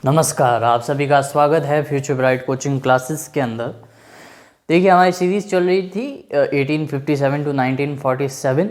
नमस्कार, आप सभी का स्वागत है फ्यूचर ब्राइट कोचिंग क्लासेस के अंदर। देखिए, हमारी सीरीज़ चल रही थी 1857 टू 1947।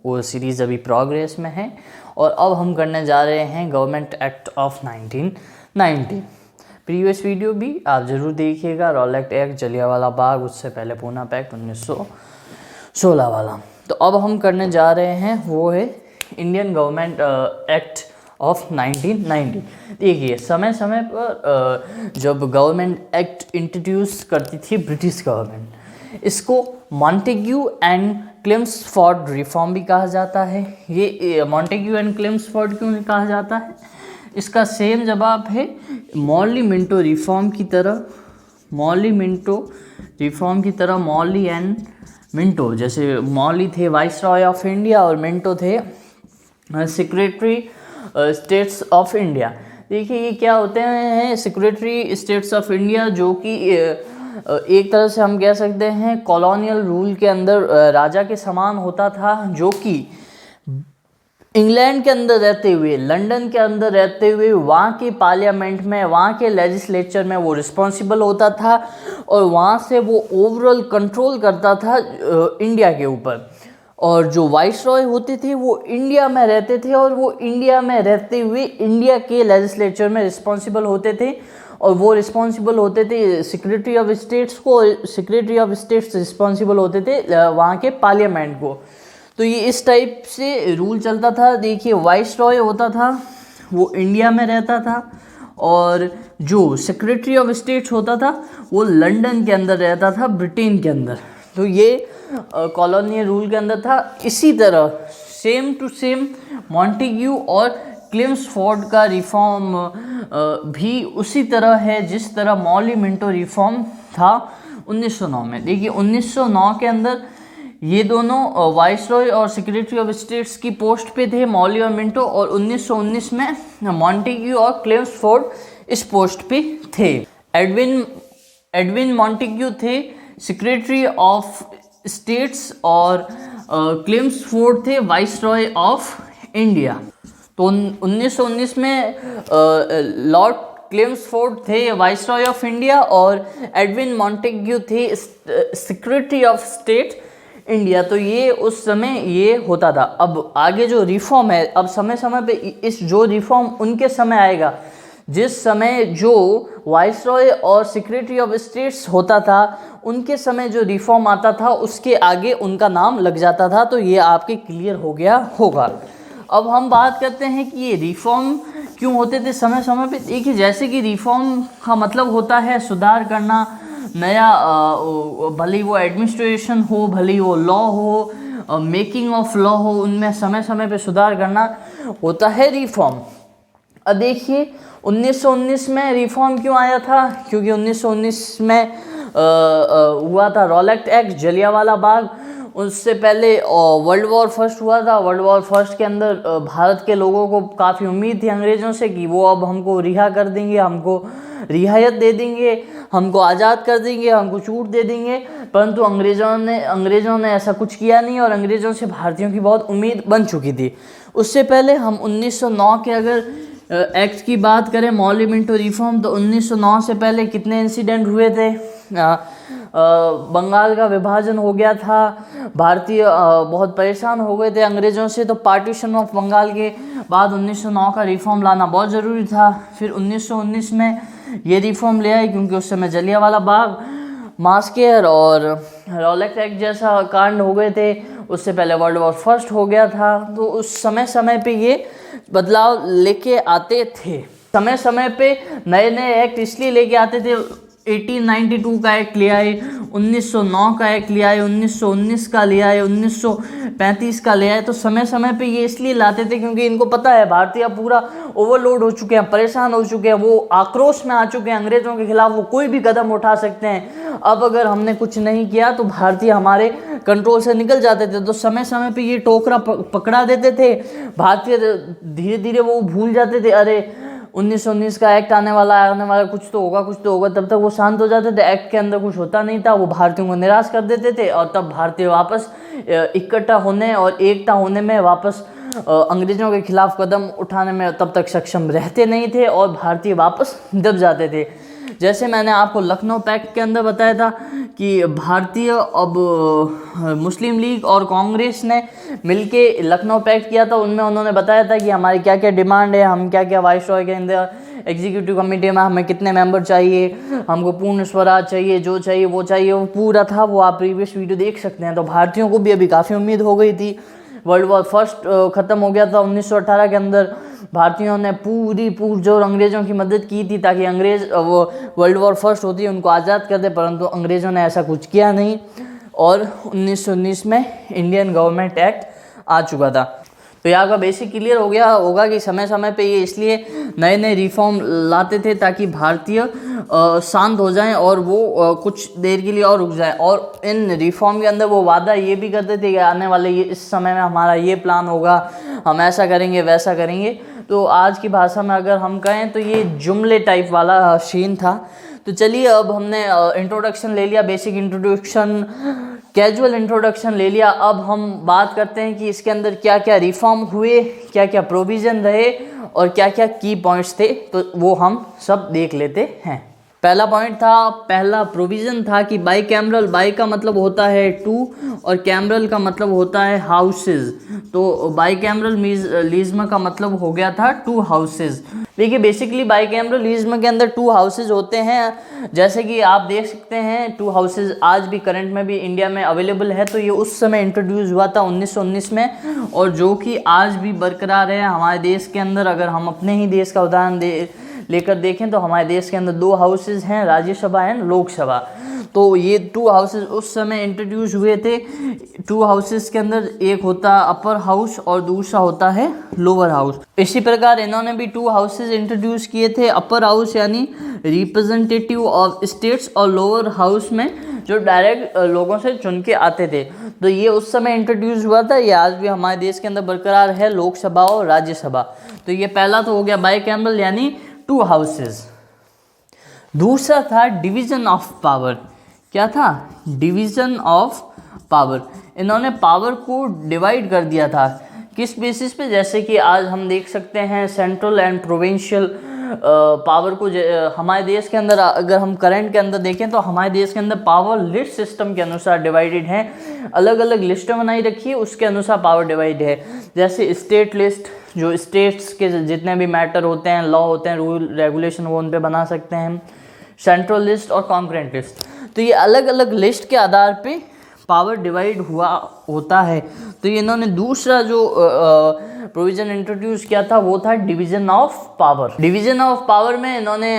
वो सीरीज़ अभी प्रोग्रेस में है और अब हम करने जा रहे हैं government act of 1990। Previous video भी आप ज़रूर देखिएगा, रॉलेट एक्ट, जलियांवाला बाग, उससे पहले पूना पैक्ट 1916 वाला। तो अब हम करने जा रहे हैं वो है इंडियन गवर्नमेंट एक्ट ऑफ 1990। देखिए, समय समय पर जब गवर्नमेंट एक्ट इंट्रोड्यूस करती थी ब्रिटिश गवर्नमेंट, इसको मॉन्टेग्यू एंड क्लेम्सफोर्ड रिफॉर्म भी कहा जाता है। ये मॉन्टेग्यू एंड क्लेम्सफोर्ड क्यों कहा जाता है, इसका सेम जवाब है मॉर्ली मिंटो रिफॉर्म की तरह। मॉर्ली मिंटो रिफॉर्म की तरह मॉर्ली एंड मिंटो, जैसे मॉर्ली थे वाइसरॉय ऑफ इंडिया और मिंटो थे सेक्रेटरी स्टेट्स ऑफ इंडिया। देखिए, ये क्या होते हैं सेक्रेटरी स्टेट्स ऑफ इंडिया, जो कि एक तरह से हम कह सकते हैं कॉलोनियल रूल के अंदर राजा के समान होता था, जो कि इंग्लैंड के अंदर रहते हुए, लंदन के अंदर रहते हुए, वहाँ के पार्लियामेंट में, वहाँ के लेजिस्लेचर में वो रिस्पॉन्सिबल होता था और वहाँ से वो ओवरऑल कंट्रोल करता था इंडिया के ऊपर। और जो वाइसरॉय होते थे वो इंडिया में रहते थे और वो इंडिया में रहते हुए इंडिया के लेजिस्लेचर में रिस्पॉन्सिबल होते थे और वो रिस्पॉन्सिबल होते थे सेक्रेटरी ऑफ स्टेट्स को, सेक्रेटरी ऑफ स्टेट्स रिस्पॉन्सिबल होते थे वहाँ के पार्लियामेंट को। तो ये इस टाइप से रूल चलता था। देखिए, वाइसरॉय होता था वो इंडिया में रहता था और जो सेक्रेटरी ऑफ स्टेट्स होता था वो लंदन के अंदर रहता था, ब्रिटेन के अंदर। तो ये कॉलोनियल रूल के अंदर था। इसी तरह सेम टू सेम मॉन्टेग्यू और क्लेम्सफोर्ड का रिफॉर्म भी उसी तरह है जिस तरह मॉर्ली मिंटो रिफॉर्म था 1909 में। देखिए, 1909 के अंदर ये दोनों वाइसरॉय और सेक्रेटरी ऑफ स्टेट्स की पोस्ट पे थे, मॉर्ली और मिंटो, और 1919 में मॉन्टेग्यू और क्लेम्सफोर्ड इस पोस्ट पे थे। एडविन मॉन्टेग्यू थे सेक्रेटरी ऑफ स्टेट्स और क्लेम्सफोर्ड थे वाइसरॉय ऑफ इंडिया। तो 1919 में लॉर्ड क्लेम्सफोर्ड थे वाइसरॉय ऑफ इंडिया और एडविन मॉन्टेग्यू थे सेक्रेटरी ऑफ स्टेट इंडिया। तो ये उस समय ये होता था। अब आगे जो रिफॉर्म है, अब समय समय पे इस जो रिफॉर्म उनके समय आएगा जिस समय जो वाइसरॉय और सेक्रेटरी ऑफ स्टेट्स होता था, उनके समय जो रिफॉर्म आता था उसके आगे उनका नाम लग जाता था। तो ये आपके क्लियर हो गया होगा। अब हम बात करते हैं कि ये रिफॉर्म क्यों होते थे समय समय पे। देखिए, जैसे कि रिफॉर्म का मतलब होता है सुधार करना, नया, भले वो एडमिनिस्ट्रेशन हो, भले वो लॉ हो, मेकिंग ऑफ लॉ हो, उनमें समय समय पे सुधार करना होता है रिफॉर्म। अब देखिए, 1919 में रिफॉर्म क्यों आया था, क्योंकि 1919 में हुआ था रॉलेट एक्ट, जलियांवाला बाग। उससे पहले वर्ल्ड वॉर फर्स्ट हुआ था। वर्ल्ड वॉर फर्स्ट के अंदर भारत के लोगों को काफ़ी उम्मीद थी अंग्रेज़ों से कि वो अब हमको रिहा कर देंगे, हमको रियायत दे देंगे, हमको आज़ाद कर देंगे, हमको छूट दे देंगे। परंतु अंग्रेज़ों ने ऐसा कुछ किया नहीं और अंग्रेज़ों से भारतीयों की बहुत उम्मीद बन चुकी थी। उससे पहले हम 1909 के अगर एक्ट की बात करें, मॉर्ली मिंटो रिफॉर्म, तो 1909 से पहले कितने इंसिडेंट हुए थे। बंगाल का विभाजन हो गया था, भारतीय बहुत परेशान हो गए थे अंग्रेज़ों से। तो पार्टीशन ऑफ बंगाल के बाद 1909 का रिफॉर्म लाना बहुत ज़रूरी था। फिर 1919 में ये रिफॉर्म ले आए क्योंकि उस समय जलियांवाला बाग मास्केयर और रॉलेट एक्ट जैसा कांड हो गए थे। उससे पहले वर्ल्ड वॉर फर्स्ट हो गया था। तो उस समय पे ये बदलाव लेके आते थे। समय समय पे नए नए एक्ट इसलिए लेके आते थे। 1892 का एक्ट ले आए, 1909 का एक्ट ले आए, 1919 का ले आए, 1935 का ले आए। तो समय समय पे ये इसलिए लाते थे क्योंकि इनको पता है भारतीय पूरा ओवरलोड हो चुके हैं, परेशान हो चुके हैं, वो आक्रोश में आ चुके हैं अंग्रेज़ों के खिलाफ। वो कोई भी कदम उठा सकते हैं। अब अगर हमने कुछ नहीं किया तो भारतीय हमारे कंट्रोल से निकल जाते थे। तो समय समय पे ये टोकरा पकड़ा देते थे। भारतीय धीरे धीरे वो भूल जाते थे, अरे 1919 का एक्ट आने वाला कुछ तो होगा। तब तक वो शांत हो जाते थे। एक्ट के अंदर कुछ होता नहीं था, वो भारतीयों को निराश कर देते थे और तब भारतीय वापस इकट्ठा होने और एकता होने में वापस अंग्रेज़ों के खिलाफ कदम उठाने में तब तक सक्षम रहते नहीं थे और भारतीय वापस दब जाते थे। जैसे मैंने आपको लखनऊ पैक्ट के अंदर बताया था कि भारतीय अब मुस्लिम लीग और कांग्रेस ने मिलके लखनऊ पैक्ट किया था, उनमें उन्होंने बताया था कि हमारी क्या क्या डिमांड है, हम क्या क्या वाइसरॉय के अंदर एग्जीक्यूटिव कमेटी में हमें कितने मेंबर चाहिए, हमको पूर्ण स्वराज चाहिए, जो चाहिए वो पूरा था। वो आप प्रीवियस वीडियो देख सकते हैं। तो भारतीयों को भी अभी काफ़ी उम्मीद हो गई थी। वर्ल्ड वॉर फर्स्ट ख़त्म हो गया था 1918 के अंदर। भारतीयों ने पूरी पुरजोर अंग्रेज़ों की मदद की थी ताकि अंग्रेज़ वो वर्ल्ड वॉर फर्स्ट होती है उनको आज़ाद कर दे, परंतु अंग्रेज़ों ने ऐसा कुछ किया नहीं और 1919 में इंडियन गवर्नमेंट एक्ट आ चुका था। तो यहाँ का बेसिक क्लियर हो गया होगा कि समय समय पे ये इसलिए नए नए रिफॉर्म लाते थे ताकि भारतीय शांत हो जाएं और वो कुछ देर के लिए और रुक जाएं। और इन रिफॉर्म के अंदर वो वादा ये भी करते थे कि आने वाले ये इस समय में हमारा ये प्लान होगा, हम ऐसा करेंगे वैसा करेंगे। तो आज की भाषा में अगर हम कहें तो ये जुमले टाइप वाला सीन था। तो चलिए अब हमने इंट्रोडक्शन ले लिया, बेसिक इंट्रोडक्शन, कैजुअल इंट्रोडक्शन ले लिया। अब हम बात करते हैं कि इसके अंदर क्या क्या रिफॉर्म हुए, क्या क्या प्रोविज़न रहे और क्या क्या की पॉइंट्स थे, तो वो हम सब देख लेते हैं। पहला पॉइंट था, पहला प्रोविज़न था कि बाई कैमरल, बाई का मतलब होता है टू और कैमरल का मतलब होता है हाउसेज। तो बाई कैमरल लीज्म का मतलब हो गया था 2 हाउसेज। देखिए बेसिकली बाई कैमरल लीज्म के अंदर 2 हाउसेज होते हैं। जैसे कि आप देख सकते हैं 2 हाउसेज आज भी करंट में भी इंडिया में अवेलेबल है। तो ये उस समय इंट्रोड्यूस हुआ था 1919 में और जो कि आज भी बरकरार है हमारे देश के अंदर। अगर हम अपने ही देश का उदाहरण लेकर देखें तो हमारे देश के अंदर 2 हाउसेज हैं, राज्यसभा एंड लोकसभा। तो ये 2 हाउसेज उस समय इंट्रोड्यूस हुए थे। 2 हाउसेज के अंदर एक होता है अपर हाउस और दूसरा होता है लोअर हाउस। इसी प्रकार इन्होंने भी 2 हाउसेज इंट्रोड्यूस किए थे। अपर हाउस यानी रिप्रेजेंटेटिव ऑफ स्टेट्स और लोअर हाउस में जो डायरेक्ट लोगों से चुन के आते थे। तो ये उस समय इंट्रोड्यूस हुआ था, ये आज भी हमारे देश के अंदर बरकरार है, लोकसभा और राज्यसभा। तो ये पहला तो हो गया बाई कैमरल यानी 2 हाउसेज। दूसरा था डिवीजन ऑफ पावर। क्या था? Division of power. इन्होंने पावर को डिवाइड कर दिया था। किस बेसिस पे? जैसे कि आज हम देख सकते हैं सेंट्रल एंड प्रोविंशियल पावर को हमारे देश के अंदर अगर हम करंट के अंदर देखें तो हमारे देश के अंदर पावर लिस्ट सिस्टम के अनुसार डिवाइडेड है। अलग अलग लिस्टें बनाई रखी है, उसके अनुसार पावर डिवाइड है। जैसे स्टेट लिस्ट, जो स्टेट्स के जितने भी मैटर होते हैं, लॉ होते हैं, रूल रेगुलेशन, वो उन पे बना सकते हैं। सेंट्रल लिस्ट और कॉन्करेंट लिस्ट, तो ये अलग अलग लिस्ट के आधार पे पावर डिवाइड हुआ होता है। तो ये इन्होंने दूसरा जो प्रोविज़न इंट्रोड्यूस किया था वो था division of power. Division of power में इन्होंने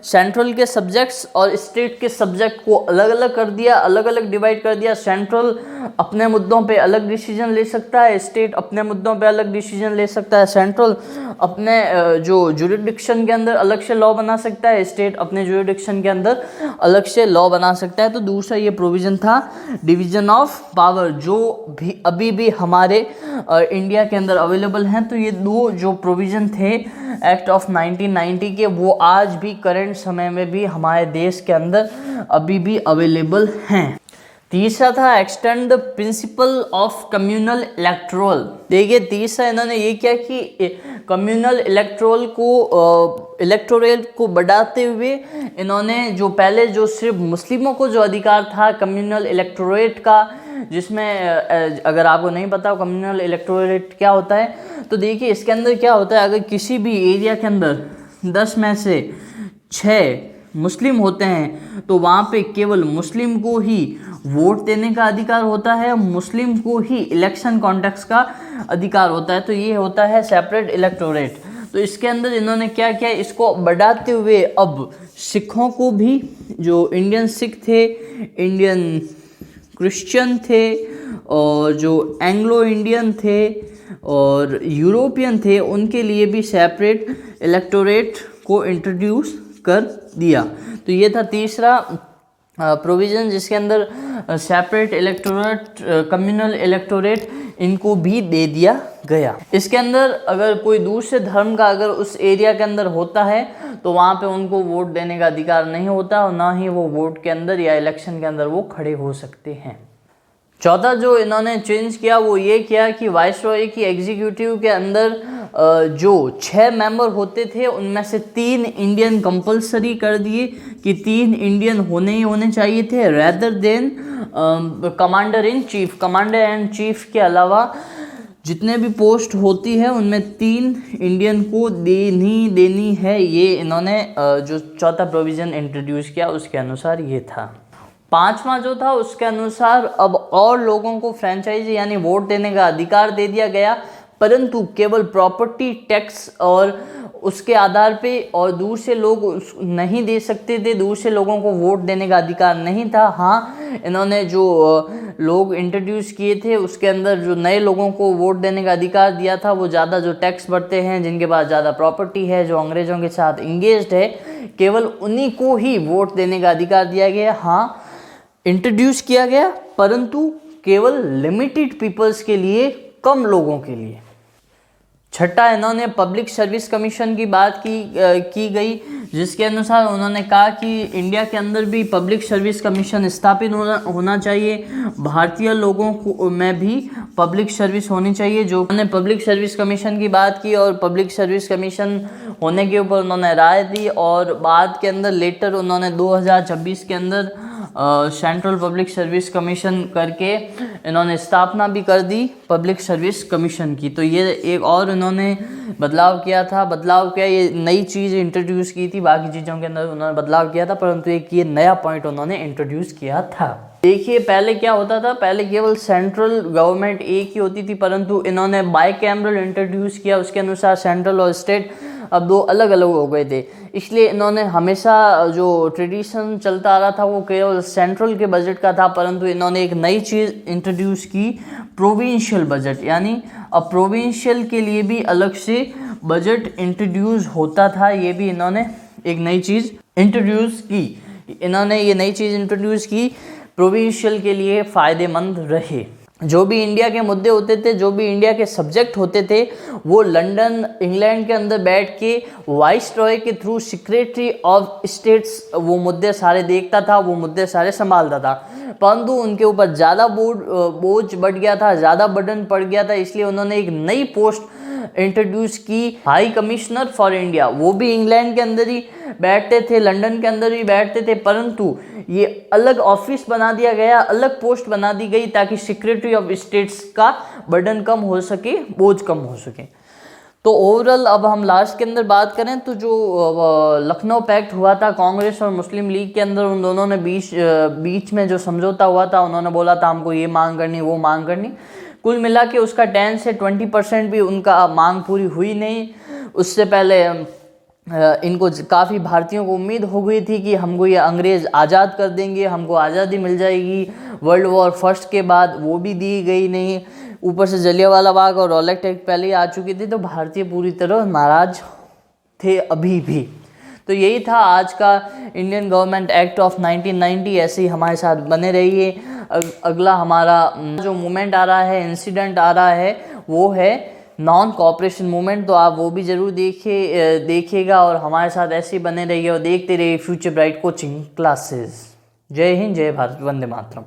सेंट्रल के सब्जेक्ट्स और स्टेट के सब्जेक्ट को अलग अलग कर दिया, अलग अलग डिवाइड कर दिया। सेंट्रल अपने मुद्दों पे अलग डिसीजन ले सकता है, स्टेट अपने मुद्दों पे अलग डिसीजन ले सकता है। सेंट्रल अपने जो जुरिडिक्शन के अंदर अलग से लॉ बना सकता है, स्टेट अपने जुरिडिक्शन के अंदर अलग से लॉ बना सकता है। तो दूसरा ये प्रोविज़न था डिवीज़न ऑफ पावर, जो भी अभी भी हमारे इंडिया के अंदर अवेलेबल हैं। तो ये 2 जो प्रोविज़न थे एक्ट ऑफ 1990 के, वो आज भी करंट समय में भी हमारे देश के अंदर अभी भी अवेलेबल हैं। तीसरा था extend the principle of communal electoral. देखिए तीसरा इन्होंने ये किया कि कम्युनल इलेक्टोरेट को बढ़ाते हुए इन्होंने जो पहले जो सिर्फ मुस्लिमों को जो अधिकार था कम्युनल इलेक्टोरेट का, जिसमें अगर आपको नहीं पता कम्युनल इलेक्टोरेट क्या होता है, तो देखिए इसके अंदर क्या होता है, अगर किसी भी एरिया के अंदर 10 में से 6 मुस्लिम होते हैं तो वहाँ पे केवल मुस्लिम को ही वोट देने का अधिकार होता है, मुस्लिम को ही इलेक्शन कॉन्टेक्स्ट का अधिकार होता है। तो ये होता है सेपरेट इलेक्टोरेट। तो इसके अंदर इन्होंने क्या किया, इसको बढ़ाते हुए अब सिखों को भी, जो इंडियन सिख थे, इंडियन क्रिश्चियन थे और जो एंग्लो इंडियन थे और यूरोपियन थे, उनके लिए भी सेपरेट इलेक्टोरेट को इंट्रोड्यूस कर दिया। तो ये था तीसरा प्रोविज़न जिसके अंदर सेपरेट इलेक्टोरेट, कम्युनल इलेक्टोरेट इनको भी दे दिया गया। इसके अंदर अगर कोई दूसरे धर्म का अगर उस एरिया के अंदर होता है तो वहाँ पे उनको वोट देने का अधिकार नहीं होता और ना ही वो वोट के अंदर या इलेक्शन के अंदर वो खड़े हो सकते हैं। चौथा जो इन्होंने चेंज किया वो ये किया कि वाइसरॉय की एग्जीक्यूटिव के अंदर जो 6 मेंबर होते थे उनमें से 3 इंडियन कंपलसरी कर दिए कि 3 इंडियन होने ही होने चाहिए थे, rather than commander in chief के अलावा जितने भी पोस्ट होती है उनमें 3 इंडियन को देनी है। ये इन्होंने जो चौथा प्रोविज़न इंट्रोड्यूस किया उसके अनुसार ये था। पांचवा जो था उसके अनुसार अब और लोगों को फ्रेंचाइजी यानी वोट देने का अधिकार दे दिया गया, परंतु केवल प्रॉपर्टी टैक्स और उसके आधार पे, और दूर से लोग नहीं दे सकते थे, दूर से लोगों को वोट देने का अधिकार नहीं था। हाँ, इन्होंने जो लोग इंट्रोड्यूस किए थे उसके अंदर जो नए लोगों को वोट देने का अधिकार दिया था वो ज़्यादा जो टैक्स भरते हैं, जिनके पास ज़्यादा प्रॉपर्टी है, जो अंग्रेज़ों के साथ इंगेज्ड है, केवल उन्हीं को ही वोट देने का अधिकार दिया गया। हाँ, इंट्रोड्यूस किया गया, परंतु केवल लिमिटेड पीपल्स के लिए, कम लोगों के लिए। छठा, इन्होंने पब्लिक सर्विस कमीशन की बात की गई, जिसके अनुसार उन्होंने कहा कि इंडिया के अंदर भी पब्लिक सर्विस कमीशन स्थापित होना चाहिए, भारतीय लोगों को में भी पब्लिक सर्विस होनी चाहिए। जो उन्होंने पब्लिक सर्विस कमीशन की बात की और पब्लिक सर्विस कमीशन होने के ऊपर उन्होंने राय दी, और बाद के अंदर लेटर उन्होंने 2026 के अंदर सेंट्रल पब्लिक सर्विस कमीशन करके इन्होंने स्थापना भी कर दी पब्लिक सर्विस कमीशन की। तो ये एक और इन्होंने बदलाव किया था। बदलाव क्या, ये नई चीज़ इंट्रोड्यूस की थी, बाकी चीज़ों के अंदर उन्होंने बदलाव किया था, परंतु एक ये नया पॉइंट उन्होंने इंट्रोड्यूस किया था। देखिए, पहले क्या होता था, पहले केवल सेंट्रल गवर्नमेंट एक ही होती थी, परंतु इन्होंने बाइकैमरल इंट्रोड्यूस किया। उसके अनुसार सेंट्रल और स्टेट अब 2 अलग अलग हो गए थे, इसलिए इन्होंने हमेशा जो ट्रेडिशन चलता आ रहा था वो केवल सेंट्रल के बजट का था, परंतु इन्होंने एक नई चीज़ इंट्रोड्यूस की, प्रोविंशियल बजट, यानी अब प्रोविंशियल के लिए भी अलग से बजट इंट्रोड्यूस होता था। ये भी इन्होंने एक नई चीज़ इंट्रोड्यूस की। इन्होंने ये नई चीज़ इंट्रोड्यूस की, प्रोविंशियल के लिए फ़ायदेमंद रहे। जो भी इंडिया के मुद्दे होते थे, जो भी इंडिया के सब्जेक्ट होते थे, वो लंदन इंग्लैंड के अंदर बैठ के वाइसरॉय के थ्रू सेक्रेटरी ऑफ स्टेट्स वो मुद्दे सारे देखता था, वो मुद्दे सारे संभालता था, परंतु उनके ऊपर ज़्यादा बोझ बढ़ गया था, ज़्यादा बर्डन पड़ गया था, इसलिए उन्होंने एक नई पोस्ट इंट्रोड्यूस की, हाई कमिश्नर फॉर इंडिया। वो भी इंग्लैंड के अंदर ही बैठते थे, लंदन के अंदर ही बैठते थे, परंतु ये अलग ऑफिस बना दिया गया, अलग पोस्ट बना दी गई, ताकि सेक्रेटरी ऑफ स्टेट्स का बर्डन कम हो सके, बोझ कम हो सके। तो ओवरऑल अब हम लास्ट के अंदर बात करें तो जो लखनऊ पैक्ट हुआ था कांग्रेस और मुस्लिम लीग के अंदर, उन दोनों ने बीच में जो समझौता हुआ था, उन्होंने बोला था हमको ये मांग करनी, वो मांग करनी, कुल मिला के उसका 10 से 20% भी उनका मांग पूरी हुई नहीं। उससे पहले इनको काफ़ी भारतीयों को उम्मीद हो गई थी कि हमको ये अंग्रेज़ आज़ाद कर देंगे, हमको आज़ादी मिल जाएगी वर्ल्ड वॉर फर्स्ट के बाद, वो भी दी गई नहीं। ऊपर से जलियांवाला बाग और रॉलेट एक्ट पहले ही आ चुकी थी, तो भारतीय पूरी तरह नाराज थे अभी भी। तो यही था आज का इंडियन गवर्नमेंट एक्ट ऑफ 1990। ऐसे ही हमारे साथ बने रहिए। अगला हमारा जो मूवमेंट आ रहा है, इंसिडेंट आ रहा है, वो है नॉन कोऑपरेशन मूवमेंट, तो आप वो भी ज़रूर देखिएगा और हमारे साथ ऐसे ही बने रहिए और देखते रहिए फ्यूचर ब्राइट कोचिंग क्लासेस। जय हिंद, जय भारत, वंदे मातरम।